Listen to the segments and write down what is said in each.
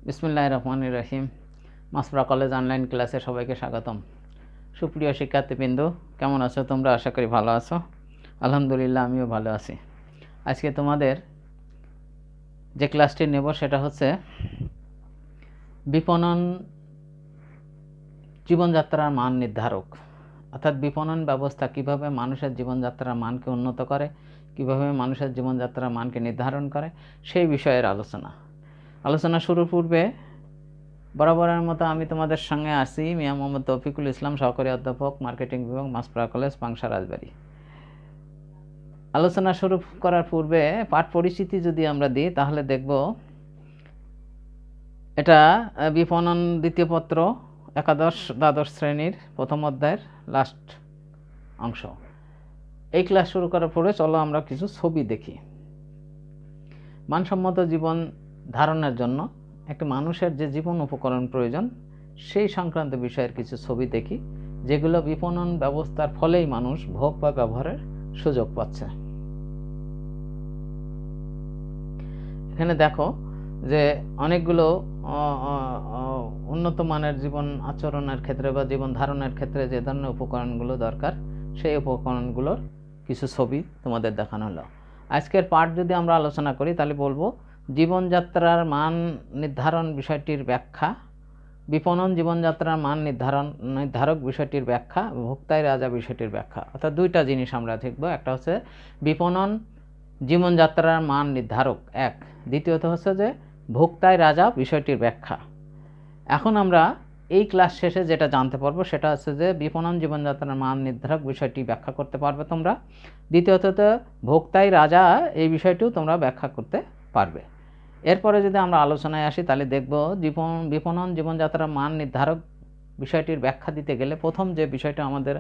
বিসমিল্লাহির রহমানির রহিম। মাসফরা college online ক্লাসে সবাইকে স্বাগতম। সুপ্রিয় শিক্ষার্থীবৃন্দ, কেমন আছো তোমরা? আশা করি ভালো আছো। আলহামদুলিল্লাহ, আমিও ভালো আছি। আজকে তোমাদের যে ক্লাসটি নেব সেটা হচ্ছে বিপণন জীবনযাত্রার মান নির্ধারক, অর্থাৎ বিপণন ব্যবস্থা কিভাবে মানুষের জীবনযাত্রার মানকে উন্নত করে, কিভাবে মানুষের জীবনযাত্রার মানকে নির্ধারণ করে, সেই বিষয়ের আলোচনা শুরুর পূর্বে বরাবরের মতো আমি তোমাদের সঙ্গে আছি মিয়া মোহাম্মদ তৌফিকুল ইসলাম, সহকারী অধ্যাপক, মার্কেটিং বিভাগ, মাসফরা কলেজ, পাংশা, রাজবাড়ী। আলোচনা শুরু করার পূর্বে পাঠ পরিচিতি যদি আমরা দিই তাহলে দেখব এটা বিপণন দ্বিতীয় পত্র, একাদশ দ্বাদশ শ্রেণীর প্রথম অধ্যায়ের লাস্ট অংশ। এই ক্লাস শুরু করার পরে চলো আমরা কিছু ছবি দেখি। মানসম্মত জীবন ধারণের জন্য একটা মানুষের যে জীবন উপকরণ প্রয়োজন সেই সংক্রান্ত বিষয়ের কিছু ছবি দেখি, যেগুলো বিপণন ব্যবস্থার ফলেই মানুষ ভোগ বা ব্যবহারের সুযোগ পাচ্ছে। এখানে দেখো যে অনেকগুলো উন্নত মানের জীবন আচরণের ক্ষেত্রে বা জীবন ধারণের ক্ষেত্রে যে ধরনের উপকরণগুলো দরকার সেই উপকরণগুলোর কিছু ছবি তোমাদের দেখানো হলো। আজকের পাঠ যদি আমরা আলোচনা করি তাহলে বলবো জীবনযাত্রার মান নির্ধারণ বিষয়টির ব্যাখ্যা, বিপণন জীবনযাত্রার মান নির্ধারক বিষয়টির ব্যাখ্যা, ভোক্তাই রাজা বিষয়টির ব্যাখ্যা। অর্থাৎ দুইটা জিনিস আমরা দেখব। একটা হচ্ছে বিপণন জীবনযাত্রার মান নির্ধারক এক, দ্বিতীয়ত হচ্ছে যে ভোক্তাই রাজা বিষয়টির ব্যাখ্যা। এখন আমরা এই ক্লাস শেষে যেটা জানতে পারবো সেটা হচ্ছে যে বিপণন জীবনযাত্রার মান নির্ধারক বিষয়টি ব্যাখ্যা করতে পারবে তোমরা। দ্বিতীয়ত ভোক্তাই রাজা এই বিষয়টিও তোমরা ব্যাখ্যা করতে পারবে। এরপরে যদি আমরা আলোচনায় আসি তাহলে দেখব বিপণন জীবনযাত্রার মান নির্ধারক বিষয়টির ব্যাখ্যা দিতে গেলে প্রথম যে বিষয়টা আমাদের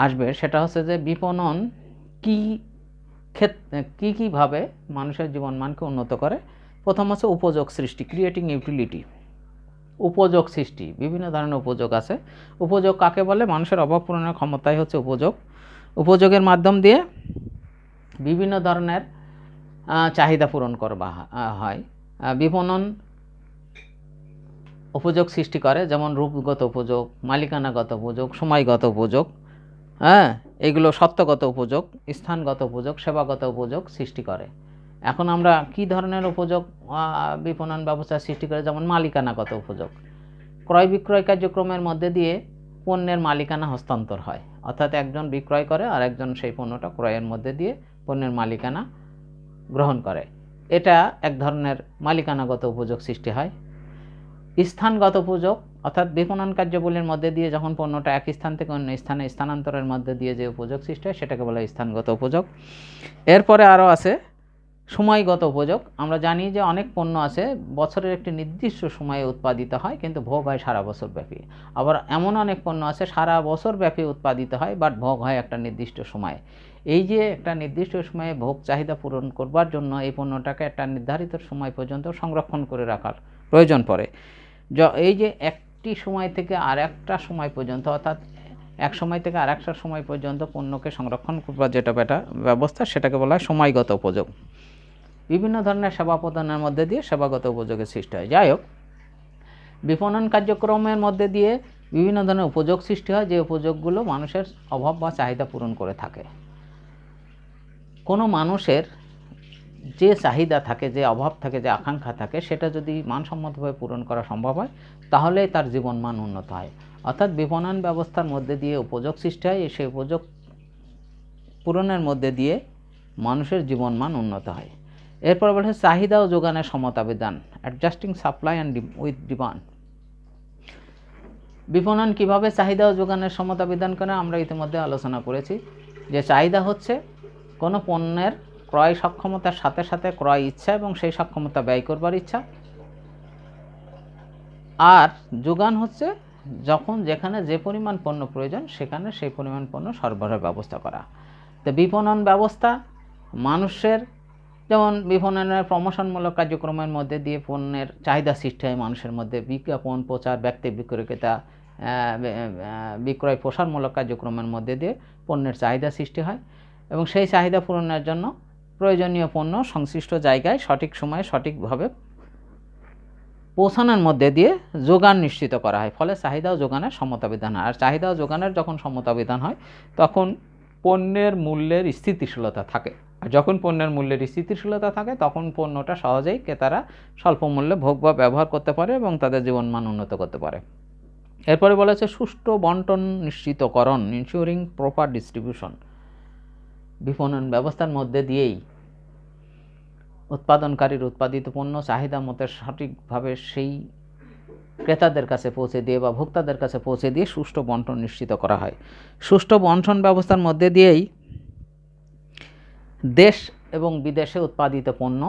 আসবে সেটা হচ্ছে যে বিপণন কীভাবে মানুষের জীবন মানকে উন্নত করে। প্রথম হচ্ছে উপযোগ সৃষ্টি, ক্রিয়েটিং ইউটিলিটি। উপযোগ সৃষ্টি, বিভিন্ন ধরনের উপযোগ আছে। উপযোগ কাকে বলে? মানুষের অভাব পূরণের ক্ষমতাই হচ্ছে উপযোগ। উপযোগের মাধ্যম দিয়ে বিভিন্ন ধরনের চাহিদা পূরণ করা হয়। বিপণন উপযোগ সৃষ্টি করে, যেমন রূপগত উপযোগ, মালিকানাগত উপযোগ, সময়গত উপযোগ, এগুলো সত্যগত উপযোগ, স্থানগত উপযোগ, সেবাগত উপযোগ সৃষ্টি করে। এখন আমরা কি ধরনের উপযোগ বিপণন ব্যবস্থা সৃষ্টি করে? যেমন মালিকানাগত উপযোগ, ক্রয় বিক্রয় কার্যক্রমের মধ্যে দিয়ে পণ্যের মালিকানা হস্তান্তর হয়, অর্থাৎ একজন বিক্রয় করে আর একজন সেই পণ্যটা ক্রয়ের মধ্যে দিয়ে পণ্যের মালিকানা গ্রহণ করে। এটা এক ধরনের মালিকানাগত উপযোগ সৃষ্টি হয়। স্থানগত উপযোগ, অর্থাৎ বিপণন কার্যাবলীর মধ্যে দিয়ে যখন পণ্যটা এক স্থান থেকে অন্য স্থানে স্থানান্তরের মধ্যে দিয়ে যে উপযোগ সৃষ্টি হয় সেটাকে বলা হয় স্থানগত উপযোগ। এরপরে আরও আছে সময়গত উপযোগ। আমরা জানি যে অনেক পণ্য আছে বছরের একটি নির্দিষ্ট সময়ে উৎপাদিত হয় কিন্তু ভোগ হয় সারা বছর ব্যাপী। আবার এমন অনেক পণ্য আছে সারা বছর ব্যাপী উৎপাদিত হয় বাট ভোগ হয় একটা নির্দিষ্ট সময়ে। এই যে একটা নির্দিষ্ট সময়ে ভোগ চাহিদা পূরণ করবার জন্য এই পণ্যটাকে একটা নির্ধারিত সময় পর্যন্ত সংরক্ষণ করে রাখার প্রয়োজন পড়ে। এই যে একটি সময় থেকে আর একটা সময় পর্যন্ত, অর্থাৎ এক সময় থেকে আর একটা সময় পর্যন্ত পণ্যকে সংরক্ষণ করবার যেটা ব্যবস্থা সেটাকে বলা হয় সময়গত উপযোগ। বিভিন্ন ধরনের সেবা প্রদানের মধ্যে দিয়ে সেবাগত উপযোগের সৃষ্টি হয়। যাই হোক, বিপণন কার্যক্রমের মধ্যে দিয়ে বিভিন্ন ধরনের উপযোগ সৃষ্টি হয়, যে উপযোগগুলো মানুষের অভাব বা চাহিদা পূরণ করে থাকে। কোনো মানুষের যে চাহিদা থাকে, যে অভাব থাকে, যে আকাঙ্ক্ষা থাকে, সেটা যদি মানসম্মতভাবে পূরণ করা সম্ভব হয় তাহলে তার জীবন মান উন্নত হয়। অর্থাৎ বিপণন ব্যবস্থার মধ্যে দিয়ে উপযোগ সৃষ্টি হয়, সেই উপযোগ পূরণের মধ্যে দিয়ে মানুষের জীবন মান উন্নত হয়। এরপর বলছে চাহিদা ও যোগানের সমতা বিধান, adjusting supply and with demand. বিপণন কিভাবে চাহিদা ও যোগানের সমতা বিধান করে আমরা ইতিমধ্যে আলোচনা করেছি যে চাহিদা হচ্ছে কোনো পণ্যের ক্রয় সক্ষমতার সাথে সাথে ক্রয় ইচ্ছা এবং সেই সক্ষমতা ব্যয় করবার ইচ্ছা। আর যোগান হচ্ছে যখন যেখানে যে পরিমাণ পণ্য প্রয়োজন সেখানে সেই পরিমাণ পণ্য সরবরাহের ব্যবস্থা করা। তো বিপণন ব্যবস্থা মানুষের, যেমন বিপণনের প্রমোশনমূলক কার্যক্রমের মধ্যে দিয়ে পণ্যের চাহিদা সৃষ্টি হয় মানুষের মধ্যে, বিজ্ঞাপন, প্রচার, ব্যক্তি বিক্রয়তা, বিক্রয় প্রসারমূলক কার্যক্রমের মধ্যে দিয়ে পণ্যের চাহিদা সৃষ্টি হয় এবং সেই চাহিদা পূরণের জন্য প্রয়োজনীয় পণ্য সংশ্লিষ্ট জায়গায় সঠিক সময়ে সঠিকভাবে পৌঁছানোর মধ্যে দিয়ে যোগান নিশ্চিত করা হয়, ফলে চাহিদা ও যোগানের সমতা বিধান হয়। আর চাহিদা ও যোগানের যখন সমতা বিধান হয় তখন পণ্যের মূল্যের স্থিতিশীলতা থাকে। আর যখন পণ্যের মূল্যের স্থিতিশীলতা থাকে তখন পণ্যটা সহজেই ক্রেতারা স্বল্প মূল্যে ভোগ বা ব্যবহার করতে পারে এবং তাদের জীবনমান উন্নত করতে পারে। এরপরে বলা হচ্ছে সুষ্ঠু বন্টন নিশ্চিতকরণ, ইনশিওরিং প্রপার ডিস্ট্রিবিউশন। বিপণন ব্যবস্থার মধ্যে দিয়েই উৎপাদনকারীর উৎপাদিত পণ্য চাহিদা মতো সঠিকভাবে সেই ক্রেতাদের কাছে পৌঁছে দিয়ে বা ভোক্তাদের কাছে পৌঁছে দিয়ে সুষ্ঠু বন্টন নিশ্চিত করা হয়। সুষ্ঠু বন্টন ব্যবস্থার মধ্যে দিয়েই দেশ এবং বিদেশে উৎপাদিত পণ্য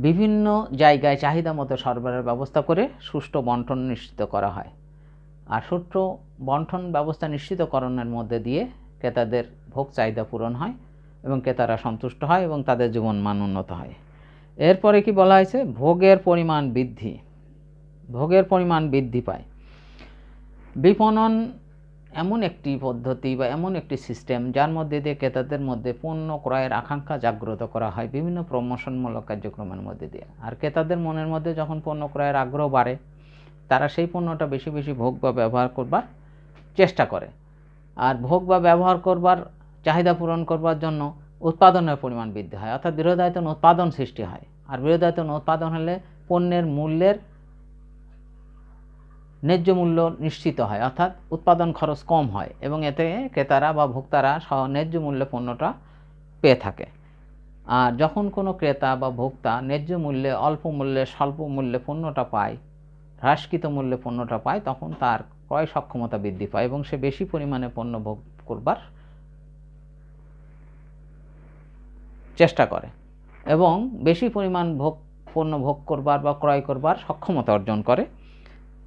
বিভিন্ন জায়গায় চাহিদা মতো সরবরাহের ব্যবস্থা করে সুষ্ঠু বন্টন নিশ্চিত করা হয়। আর সুষ্ঠু বন্টন ব্যবস্থা নিশ্চিতকরণের মধ্যে দিয়ে ক্রেতাদের ভোগ চাহিদা পূরণ হয় এবং ক্রেতারা সন্তুষ্ট হয় এবং তাদের জীবন মান উন্নত হয়। এরপরে কি বলা হয়েছে? ভোগের পরিমাণ বৃদ্ধি। ভোগের পরিমাণ বৃদ্ধি পায়। বিপণন এমন একটি পদ্ধতি বা এমন একটি সিস্টেম যার মধ্যে দিয়ে ক্রেতাদের মধ্যে পণ্য ক্রয়ের আকাঙ্ক্ষা জাগ্রত করা হয় বিভিন্ন প্রমোশনমূলক কার্যক্রমের মধ্যে দিয়ে। আর ক্রেতাদের মনের মধ্যে যখন পণ্য ক্রয়ের আগ্রহ বাড়ে তারা সেই পণ্যটা বেশি বেশি ভোগ বা ব্যবহার করবার চেষ্টা করে। আর ভোগ বা ব্যবহার করবার চাহিদা পূরণ করবার জন্য উৎপাদনের পরিমাণ বৃদ্ধি হয়, অর্থাৎ বৃহদায়তন উৎপাদন সৃষ্টি হয়। আর বৃহদায়তন উৎপাদন হলে পণ্যের মূল্যের ন্যায্য মূল্য নিশ্চিত হয়, অর্থাৎ উৎপাদন খরচ কম হয় এবং এতে ক্রেতারা বা ভোক্তারা ন্যায্য মূল্যে পণ্যটা পেয়ে থাকে। আর যখন কোনো ক্রেতা বা ভোক্তা ন্যায্য মূল্যে, অল্প মূল্যে, স্বল্প মূল্যে পণ্যটা পায়, হ্রাসকৃত মূল্যে পণ্যটা পায়, তখন তার ক্রয় সক্ষমতা বৃদ্ধি পায় এবং সে বেশি পরিমাণে পণ্য ভোগ করবার চেষ্টা করে এবং বেশি পরিমাণ পণ্য ভোগ করবার বা ক্রয় করবার সক্ষমতা অর্জন করে।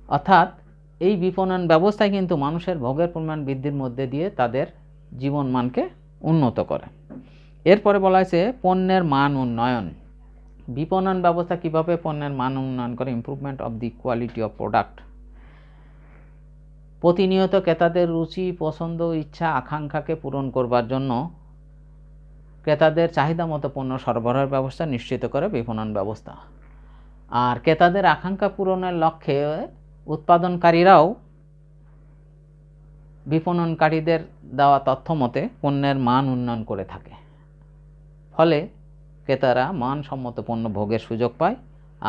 অর্থাৎ এই বিপণন ব্যবস্থায় কিন্তু মানুষের ভোগের পরিমাণ বৃদ্ধির মধ্যে দিয়ে তাদের জীবনমানকে উন্নত করে। এরপরে বলা হয়েছে পণ্যের মান উন্নয়ন। বিপণন ব্যবস্থা কিভাবে পণ্যের মান উন্নয়ন করে? Improvement of the quality of product. প্রতিনিয়ত ক্রেতাদের রুচি, পছন্দ, ইচ্ছা, আকাঙ্ক্ষাকে পূরণ করবার জন্য ক্রেতাদের চাহিদা মতো পণ্য সরবরাহের ব্যবস্থা নিশ্চিত করে বিপণন ব্যবস্থা। আর ক্রেতাদের আকাঙ্ক্ষা পূরণের লক্ষ্যে উৎপাদনকারীরাও বিপণনকারীদের দেওয়া তথ্য মতে পণ্যের মান উন্নয়ন করে থাকে, ফলে ক্রেতারা মানসম্মত পণ্য ভোগের সুযোগ পায়।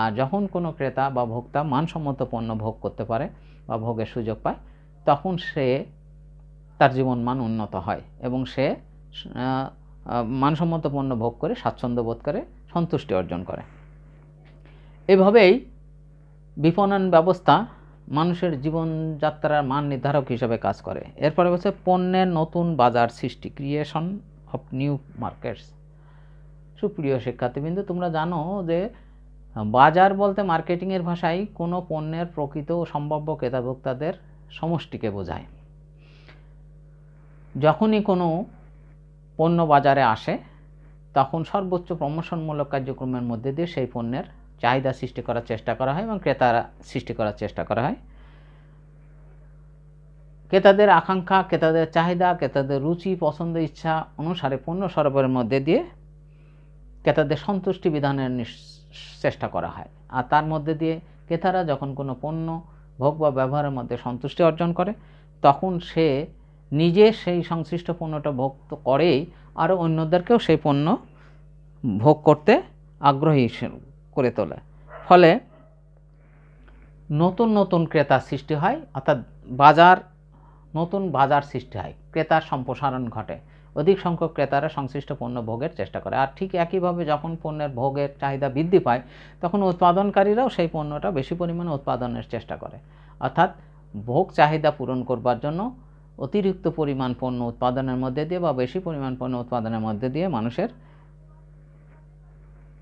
আর যখন কোনো ক্রেতা বা ভোক্তা মানসম্মত পণ্য ভোগ করতে পারে বা ভোগের সুযোগ পায় তখন সে তার জীবন মান উন্নত হয় এবং সে মানসম্মত পণ্য ভোগ করে স্বাচ্ছন্দ্য বোধ করে, সন্তুষ্টি অর্জন করে। এভাবেই বিপণন ব্যবস্থা মানুষের জীবনযাত্রার মান নির্ধারক হিসেবে কাজ করে। এরপরে হচ্ছে পণ্যের নতুন বাজার সৃষ্টি, ক্রিয়েশন অফ নিউ মার্কেটস। সুপ্রিয় শিক্ষার্থীবৃন্দ, তোমরা জানো যে বাজার বলতে মার্কেটিংয়ের ভাষায় কোনো পণ্যের প্রকৃত ও সম্ভাব্য ক্রেতা ভোক্তাদের সমষ্টিকে বোঝায়। যখনই কোনো পণ্য বাজারে আসে তখন সর্বোচ্চ প্রমোশনমূলক কার্যক্রমের মধ্যে দিয়ে সেই পণ্যের চাহিদা সৃষ্টি করার চেষ্টা করা হয় এবং ক্রেতারা সৃষ্টি করার চেষ্টা করা হয়। ক্রেতাদের আকাঙ্ক্ষা, ক্রেতাদের চাহিদা, ক্রেতাদের রুচি, পছন্দ, ইচ্ছা অনুসারে পণ্য সরবরাহের মধ্যে দিয়ে ক্রেতাদের সন্তুষ্টি বিধানের চেষ্টা করা হয়। আর তার মধ্যে দিয়ে ক্রেতারা যখন কোনো পণ্য ভোগ বা ব্যবহারের মধ্যে সন্তুষ্টি অর্জন করে তখন সে নিজে সেই সংশ্লিষ্ট পণ্যটা ভোগ তো করেই, আরও অন্যদেরকেও সেই পণ্য ভোগ করতে আগ্রহী করে তোলে। ফলে নতুন নতুন ক্রেতা সৃষ্টি হয়, অর্থাৎ নতুন বাজার সৃষ্টি হয়, ক্রেতার সম্প্রসারণ ঘটে, অধিক সংখ্যক ক্রেতারা সংশ্লিষ্ট পণ্য ভোগের চেষ্টা করে। আর ঠিক একইভাবে যখন পণ্যের ভোগের চাহিদা বৃদ্ধি পায় তখন উৎপাদনকারীরাও সেই পণ্যটা বেশি পরিমাণে উৎপাদনের চেষ্টা করে। অর্থাৎ ভোগ চাহিদা পূরণ করবার জন্য অতিরিক্ত পরিমাণ পণ্য উৎপাদনের মধ্যে দিয়ে বা বেশি পরিমাণ পণ্য উৎপাদনের মধ্যে দিয়ে মানুষের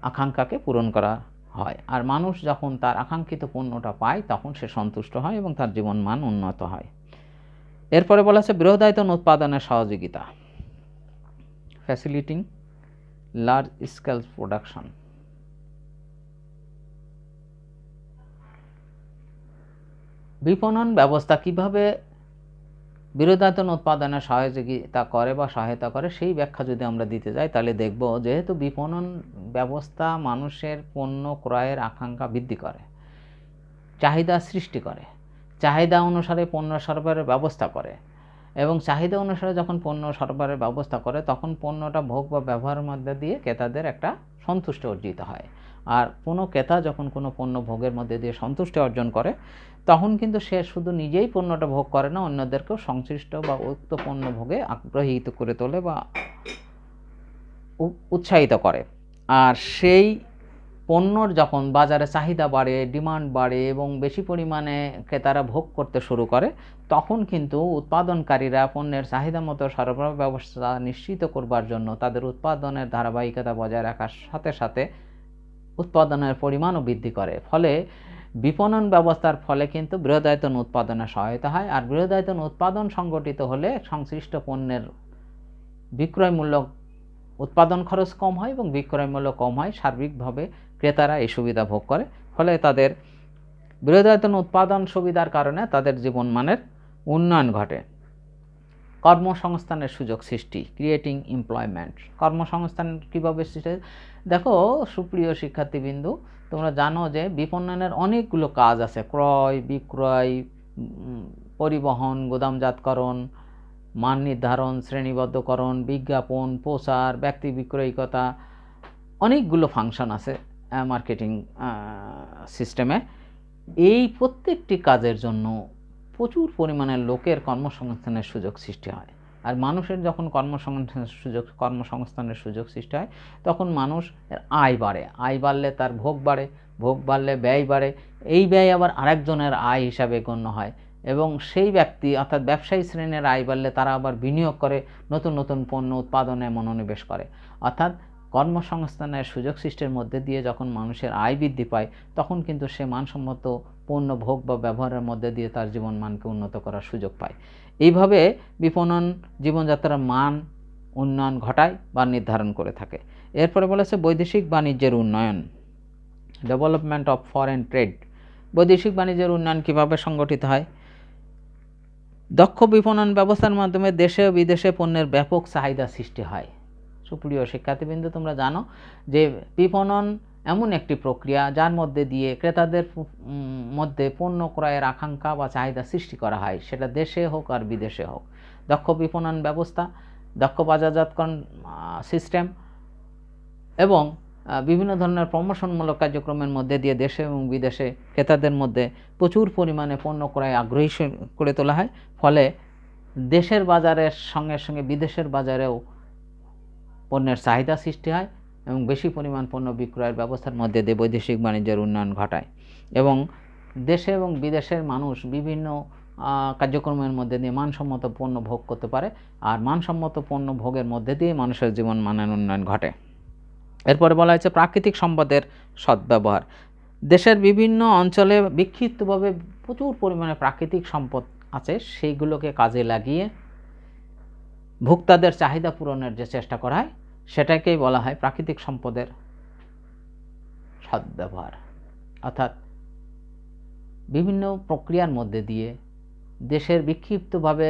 আকাঙ্ক্ষাকে পূরণ করা হয়। আর মানুষ যখন তার আকাঙ্ক্ষিত পণ্যটা পায় তখন সে সন্তুষ্ট হয় এবং তার জীবন মান উন্নত হয়। এরপরে বলা আছে বৃহদায়তন উৎপাদনের সহযোগিতা, ফ্যাসিলিটিং লার্জ স্কেল প্রোডাকশন। বিপণন ব্যবস্থা কিভাবে বৃহদায়তন উৎপাদনের সহযোগিতা করে বা সহায়তা করে সেই ব্যাখ্যা যদি আমরা দিতে যাই তাহলে দেখব যেহেতু বিপণন ব্যবস্থা মানুষের পণ্য ক্রয়ের আকাঙ্ক্ষা বৃদ্ধি করে চাহিদা সৃষ্টি করে, চাহিদা অনুসারে পণ্য সরবরাহের ব্যবস্থা করে, এবং চাহিদা অনুসারে যখন পণ্য সরবরাহের ব্যবস্থা করে তখন পণ্যটা ভোগ বা ব্যবহারের মধ্যে দিয়ে ক্রেতাদের একটা সন্তুষ্টি অর্জিত হয়। আর কোনো ক্রেতা যখন কোনো পণ্য ভোগের মধ্যে দিয়ে সন্তুষ্টি অর্জন করে তখন কিন্তু সে শুধু নিজেই পণ্যটা ভোগ করে না, অন্যদেরকেও সংশ্লিষ্ট বা উক্ত পণ্য ভোগে আগ্রহীত করে তোলে বা উৎসাহিত করে। আর সেই পণ্যর যখন বাজারে চাহিদা বাড়ে, ডিমান্ড বাড়ে এবং বেশি পরিমাণে ক্রেতারা ভোগ করতে শুরু করে তখন কিন্তু উৎপাদনকারীরা পণ্যের চাহিদা মতো সরবরাহ ব্যবস্থা নিশ্চিত করবার জন্য তাদের উৎপাদনের ধারাবাহিকতা বজায় রাখার সাথে সাথে উৎপাদনের পরিমাণও বৃদ্ধি করে। ফলে বিপণন ব্যবস্থার ফলে কিন্তু বৃহদায়তন উৎপাদনে সহায়তা হয়। আর বৃহদায়তন উৎপাদন সংগঠিত হলে সংশ্লিষ্ট পণ্যের বিক্রয় মূল্য, উৎপাদন খরচ কম হয় এবং বিক্রয় মূল্য কম হয়, সার্বিকভাবে ক্রেতারা এই সুবিধা ভোগ করে। ফলে তাদের বৃহদায়তন উৎপাদন সুবিধার কারণে তাদের জীবনমানের উন্নয়ন ঘটে। কর্মসংস্থানের সুযোগ সৃষ্টি, ক্রিয়েটিং এমপ্লয়মেন্ট। কর্মসংস্থান কীভাবে সৃষ্টি? দেখো সুপ্রিয় শিক্ষার্থীবৃন্দু, তোমরা জানো যে বিপণনের অনেকগুলো কাজ আছে, ক্রয়, বিক্রয়, পরিবহন, গুদামজাতকরণ, মান নির্ধারণ, শ্রেণীবদ্ধকরণ, বিজ্ঞাপন, প্রচার, ব্যক্তি বিক্রয়িকতা, অনেকগুলো ফাংশন আছে মার্কেটিং সিস্টেমে। এই প্রত্যেকটি কাজের জন্য প্রচুর পরিমাণে লোকের কর্মসংস্থানের সুযোগ সৃষ্টি হয়। আর মানুষের যখন কর্মসংস্থানের সুযোগ সৃষ্টি হয় তখন মানুষ আয় বাড়ে, আয় বাড়লে তার ভোগ বাড়ে, ভোগ বাড়লে ব্যয় বাড়ে, এই ব্যয় আবার আরেকজনের আয় হিসাবে গণ্য হয় এবং সেই ব্যক্তি অর্থাৎ ব্যবসায়ী শ্রেণীর আয় বাড়লে তারা আবার বিনিয়োগ করে, নতুন নতুন পণ্য উৎপাদনে মনোনিবেশ করে। অর্থাৎ কর্মসংস্থানের সুযোগ সৃষ্টির মধ্যে দিয়ে যখন মানুষের আয় বৃদ্ধি পায় তখন কিন্তু সে মানসম্মত পণ্য ভোগ বা ব্যবহারের মধ্যে দিয়ে তার জীবনমানকে উন্নত করার সুযোগ পায়। এইভাবে বিপণন জীবনযাত্রার মান উন্নয়ন ঘটায় বা নির্ধারণ করে থাকে। এরপরে বলেছে বৈদেশিক বাণিজ্যের উন্নয়ন, ডেভেলপমেন্ট অফ ফরেন ট্রেড। বৈদেশিক বাণিজ্যের উন্নয়ন কীভাবে সংগঠিত হয়? দক্ষ বিপণন ব্যবস্থার মাধ্যমে দেশে ও বিদেশে পণ্যের ব্যাপক চাহিদা সৃষ্টি হয়। সুপ্রিয় শিক্ষার্থীবৃন্দ, তোমরা জানো যে বিপণন এমন একটি প্রক্রিয়া যার মধ্যে দিয়ে ক্রেতাদের মধ্যে পণ্য ক্রয়ের আকাঙ্ক্ষা বা চাহিদা সৃষ্টি করা হয়, সেটা দেশে হোক আর বিদেশে হোক। দক্ষ বিপণন ব্যবস্থা, দক্ষ বাজারজাতকরণ সিস্টেম এবং বিভিন্ন ধরনের প্রমোশনমূলক কার্যক্রমের মধ্যে দিয়ে দেশে এবং বিদেশে ক্রেতাদের মধ্যে প্রচুর পরিমাণে পণ্য ক্রয়ে আগ্রহী করে তোলা হয়। ফলে দেশের বাজারের সঙ্গে সঙ্গে বিদেশের বাজারেও পণ্যের চাহিদা সৃষ্টি হয় এবং বেশি পরিমাণ পণ্য বিক্রয়ের ব্যবস্থার মধ্যে দিয়ে বৈদেশিক বাণিজ্যের উন্নয়ন ঘটায় এবং দেশে এবং বিদেশের মানুষ বিভিন্ন কার্যক্রমের মধ্যে দিয়ে মানসম্মত পণ্য ভোগ করতে পারে। আর মানসম্মত পণ্য ভোগের মধ্যে দিয়ে মানুষের জীবন মানের উন্নয়ন ঘটে। এরপরে বলা হয়েছে প্রাকৃতিক সম্পদের সদ্ব্যবহার। দেশের বিভিন্ন অঞ্চলে বিক্ষিপ্তভাবে প্রচুর পরিমাণে প্রাকৃতিক সম্পদ আছে, সেইগুলোকে কাজে লাগিয়ে ভোক্তাদের চাহিদা পূরণের যে চেষ্টা করা হয় সেটাকেই বলা হয় প্রাকৃতিক সম্পদের সদ্ব্যবহার। অর্থাৎ বিভিন্ন প্রক্রিয়ার মধ্যে দিয়ে দেশের বিক্ষিপ্তভাবে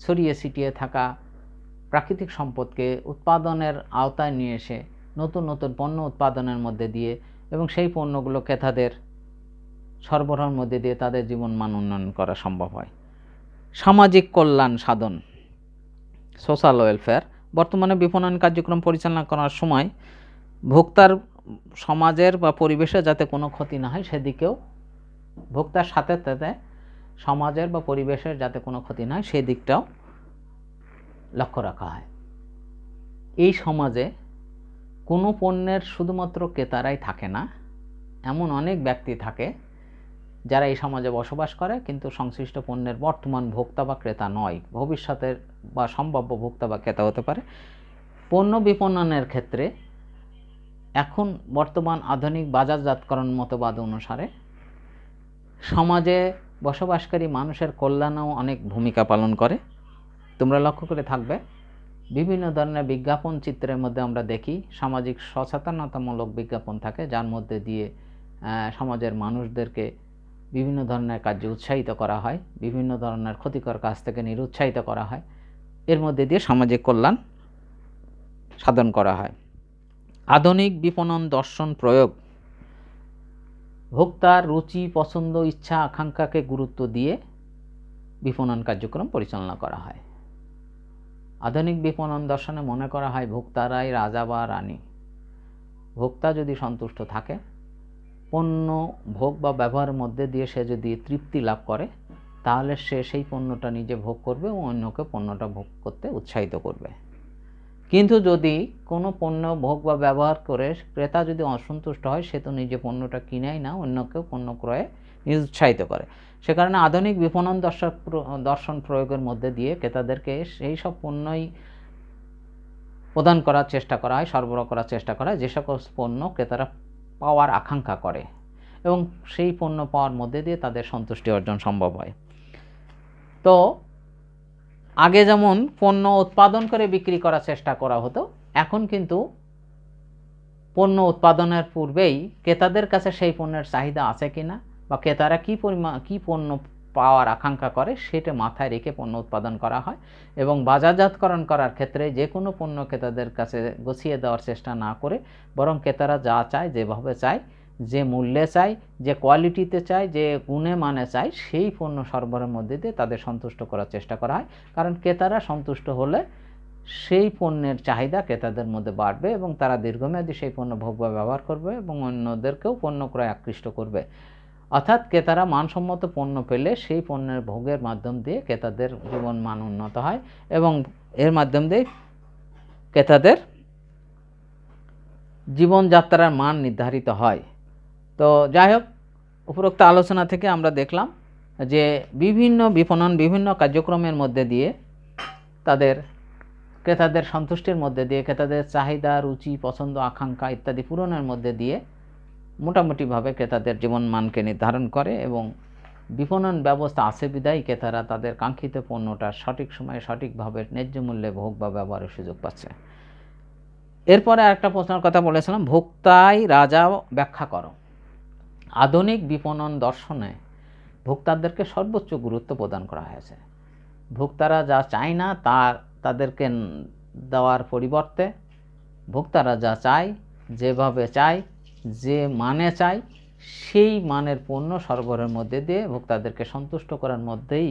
ছড়িয়ে ছিটিয়ে থাকা প্রাকৃতিক সম্পদকে উৎপাদনের আওতায় নিয়ে এসে নতুন নতুন পণ্য উৎপাদনের মধ্যে দিয়ে এবং সেই পণ্যগুলো ক্রেতাদের সরবরাহের মধ্যে দিয়ে তাদের জীবনমান উন্নয়ন করা সম্ভব হয়। সামাজিক কল্যাণ সাধন, সোশ্যাল ওয়েলফেয়ার। বর্তমানে বিপণন কার্যক্রম পরিচালনা করার সময় ভোক্তার সমাজের বা পরিবেশে যাতে কোনো ক্ষতি না হয় সেদিকেও ভোক্তার সাথে সাথে সমাজের বা পরিবেশের যাতে কোনো ক্ষতি না হয় সেই দিকটাও লক্ষ্য রাখা হয়। এই সমাজে কোনো পণ্যের শুধুমাত্র ক্রেতারাই থাকে না, এমন অনেক ব্যক্তি থাকে যারা এই সমাজে বসবাস করে কিন্তু সংশ্লিষ্ট পণ্যের বর্তমান ভোক্তা বা ক্রেতা নয়, ভবিষ্যতের বা সম্ভাব্য ভোক্তা বা ক্রেতা হতে পারে। পণ্য বিপণনের ক্ষেত্রে এখন বর্তমান আধুনিক বাজারজাতকরণ মতবাদ অনুসারে সমাজে বসবাসকারী মানুষের কল্যাণেও অনেক ভূমিকা পালন করে। তোমরা লক্ষ্য করে থাকবে বিভিন্ন ধরনের বিজ্ঞাপন চিত্রের মধ্যে আমরা দেখি সামাজিক সচেতনতামূলক বিজ্ঞাপন থাকে, যার মধ্যে দিয়ে সমাজের মানুষদেরকে বিভিন্ন ধরনের কাজে উৎসাহিত করা হয়, বিভিন্ন ধরনের ক্ষতিকর কাজ থেকে নিরুৎসাহিত করা হয়, এর মধ্যে দিয়ে সামাজিক কল্যাণ সাধন করা হয়। আধুনিক বিপণন দর্শন প্রয়োগ। ভোক্তার রুচি, পছন্দ, ইচ্ছা, আকাঙ্ক্ষাকে গুরুত্ব দিয়ে বিপণন কার্যক্রম পরিচালনা করা হয়। আধুনিক বিপণন দর্শনে মনে করা হয় ভোক্তারাই রাজা বা রানী। ভোক্তা যদি সন্তুষ্ট থাকে, পণ্য ভোগ বা ব্যবহারের মধ্যে দিয়ে সে যদি তৃপ্তি লাভ করে, তাহলে সে সেই পণ্যটা নিজে ভোগ করবে ও অন্যকে পণ্যটা ভোগ করতে উৎসাহিত করবে। কিন্তু যদি কোনো পণ্য ভোগ বা ব্যবহার করে ক্রেতা যদি অসন্তুষ্ট হয়, সে তো নিজে পণ্যটা কিনেই না, অন্যকেও পণ্য ক্রয়ে নিরুৎসাহিত করে। সে কারণে আধুনিক বিপণন দর্শন প্রয়োগের মধ্যে দিয়ে ক্রেতাদেরকে সেই সব পণ্যই প্রদান করার চেষ্টা করা হয়, সরবরাহ করার চেষ্টা করা হয় যে সকল পণ্য ক্রেতারা পাওয়ার আকাঙ্ক্ষা করে এবং সেই পণ্য পাওয়ার মধ্যে দিয়ে তাদের সন্তুষ্টি অর্জন সম্ভব হয়। তো আগে যেমন পণ্য উৎপাদন করে বিক্রি করার চেষ্টা করা হতো, এখন কিন্তু পণ্য উৎপাদনের পূর্বেই ক্রেতাদের কাছে সেই পণ্যের চাহিদা আছে কিনা বা ক্রেতারা কী পণ্য পাওয়ার আকাঙ্ক্ষা করে সেটা মাথায় রেখে পণ্য উৎপাদন করা হয় এবং বাজারজাতকরণ করার ক্ষেত্রে যে কোনো পণ্য ক্রেতাদের কাছে গুছিয়ে দেওয়ার চেষ্টা না করে, বরং ক্রেতারা যা চায়, যেভাবে চায়, যে মূল্যে চায়, যে কোয়ালিটিতে চায়, যে গুণে মানে চায়, সেই পণ্য সরবরাহের মধ্যে দিয়ে তাদের সন্তুষ্ট করার চেষ্টা করা হয়। কারণ ক্রেতারা সন্তুষ্ট হলে সেই পণ্যের চাহিদা ক্রেতাদের মধ্যে বাড়বে এবং তারা দীর্ঘমেয়াদী সেই পণ্য ভোগ বা ব্যবহার করবে এবং অন্যদেরকেও পণ্য ক্রয়ে আকৃষ্ট করবে। অর্থাৎ ক্রেতারা মানসম্মত পণ্য পেলে সেই পণ্যের ভোগের মাধ্যম দিয়ে ক্রেতাদের জীবন মান উন্নত হয় এবং এর মাধ্যম দিয়ে ক্রেতাদের জীবনযাত্রার মান নির্ধারিত হয়। তো যাই হোক, উপরোক্ত আলোচনা থেকে আমরা দেখলাম যে বিভিন্ন বিপণন, বিভিন্ন কার্যক্রমের মধ্যে দিয়ে ক্রেতাদের সন্তুষ্টির মধ্যে দিয়ে, ক্রেতাদের চাহিদা, রুচি, পছন্দ, আকাঙ্ক্ষা ইত্যাদি পূরণের মধ্যে দিয়ে মোটামুটিভাবে ক্রেতাদের জীবনমানকে নির্ধারণ করে এবং বিপণন ব্যবস্থা আছে বিধায় ক্রেতারা তাদের কাঙ্ক্ষিত পণ্যটা সঠিক সময়ে সঠিকভাবে ন্যায্য মূল্যে ভোগ বা ব্যবহারের সুযোগ পাচ্ছে। এরপরে আরেকটা প্রশ্নের কথা বলেছিলাম, ভোক্তাই রাজা ব্যাখ্যা করো। আধুনিক বিপণন দর্শনে ভোক্তাদেরকে সর্বোচ্চ গুরুত্ব প্রদান করা হয়েছে। ভোক্তারা যা চায় না তাদেরকে দেওয়ার পরিবর্তে ভোক্তারা যা চায়, যেভাবে চায়, যে মানে চায়, সেই মানের পণ্য সরবরাহের মধ্যে দিয়ে ভোক্তাদেরকে সন্তুষ্ট করার মধ্যেই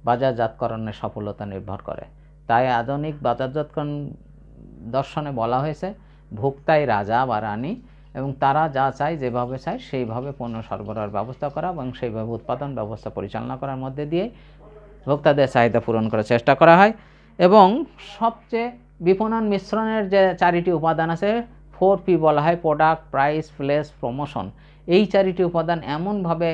বাজারজাতকরণের সফলতা নির্ভর করে। তাই আধুনিক বাজারজাতকরণ দর্শনে বলা হয়েছে ভোক্তাই রাজা বা রানী এবং তারা যা চায়, যেভাবে চায়, সেইভাবে পণ্য সরবরাহের ব্যবস্থা করা এবং সেইভাবে উৎপাদন ব্যবস্থা পরিচালনা করার মধ্যে দিয়ে ভোক্তাদের চাহিদা পূরণ করার চেষ্টা করা হয়। এবং সবচেয়ে বিপণন মিশ্রণের যে 4টি উপাদান আছে, 4P বলা হয়, প্রোডাক্ট, প্রাইস, প্লেস, প্রমোশন। এই 4টি উপাদান এমনভাবে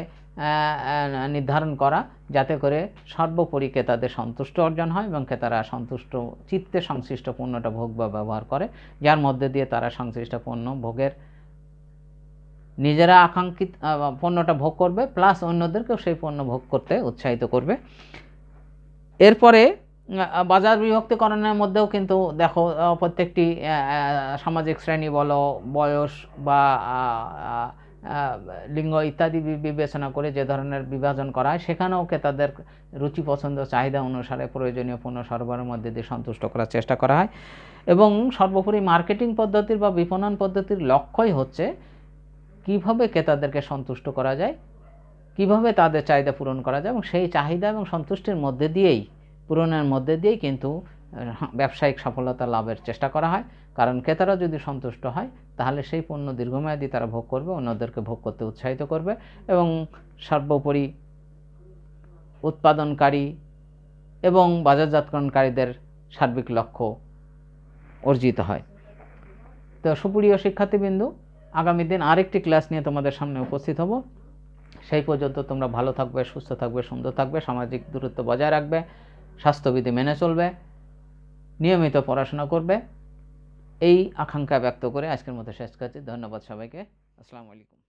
নির্ধারণ করা যাতে করে সর্বোপরি ক্রেতাদের সন্তুষ্ট অর্জন হয় এবং ক্রেতারা সন্তুষ্ট চিত্তে সংশ্লিষ্ট পণ্যটা ভোগ বা ব্যবহার করে, যার মধ্যে দিয়ে তারা সংশ্লিষ্ট পণ্য ভোগের নিজেরা আকাঙ্ক্ষিত পণ্যটা ভোগ করবে, প্লাস অন্যদেরকেও সেই পণ্য ভোগ করতে উৎসাহিত করবে। এরপরে বাজার বিভক্তিকরণের মধ্যেও কিন্তু দেখো প্রত্যেকটি সামাজিক শ্রেণী বলো, বয়স বা লিঙ্গ ইত্যাদি বিবেচনা করে যে ধরনের বিভাজন করা হয়, সেখানেও ক্রেতাদের রুচি, পছন্দ, চাহিদা অনুসারে প্রয়োজনীয় পণ্য সরবরাহের মধ্যে দিয়ে সন্তুষ্ট করার চেষ্টা করা হয়। এবং সর্বোপরি মার্কেটিং পদ্ধতির বা বিপণন পদ্ধতির লক্ষ্যই হচ্ছে কিভাবে ক্রেতাদেরকে সন্তুষ্ট করা যায়, কিভাবে তাদের চাহিদা পূরণ করা যায় এবং সেই চাহিদা এবং সন্তুষ্টির মধ্যে দিয়েই, পূরণের মধ্যে দিয়েই কিন্তু ব্যবসায়িক সফলতা লাভের চেষ্টা করা হয়। কারণ ক্রেতারা যদি সন্তুষ্ট হয় তাহলে সেই পণ্য দীর্ঘমেয়াদী তারা ভোগ করবে, অন্যদেরকে ভোগ করতে উৎসাহিত করবে এবং সর্বোপরি উৎপাদনকারী এবং বাজারজাতকরণকারীদের সার্বিক লক্ষ্য অর্জিত হয়। তো সুপ্রিয় শিক্ষার্থীবৃন্দু, আগামী দিন আরেকটি ক্লাস নিয়ে তোমাদের সামনে উপস্থিত হব। সেই পর্যন্ত তোমরা ভালো থাকবে, সুস্থ থাকবে, সুন্দর থাকবে, সামাজিক দূরত্ব বজায় রাখবে, স্বাস্থ্যবিধি মেনে চলবে, নিয়মিত পড়াশোনা করবে, এই আকাঙ্ক্ষা ব্যক্ত করে আজকের মতো শেষ করছি। ধন্যবাদ সবাইকে। আসসালামু আলাইকুম।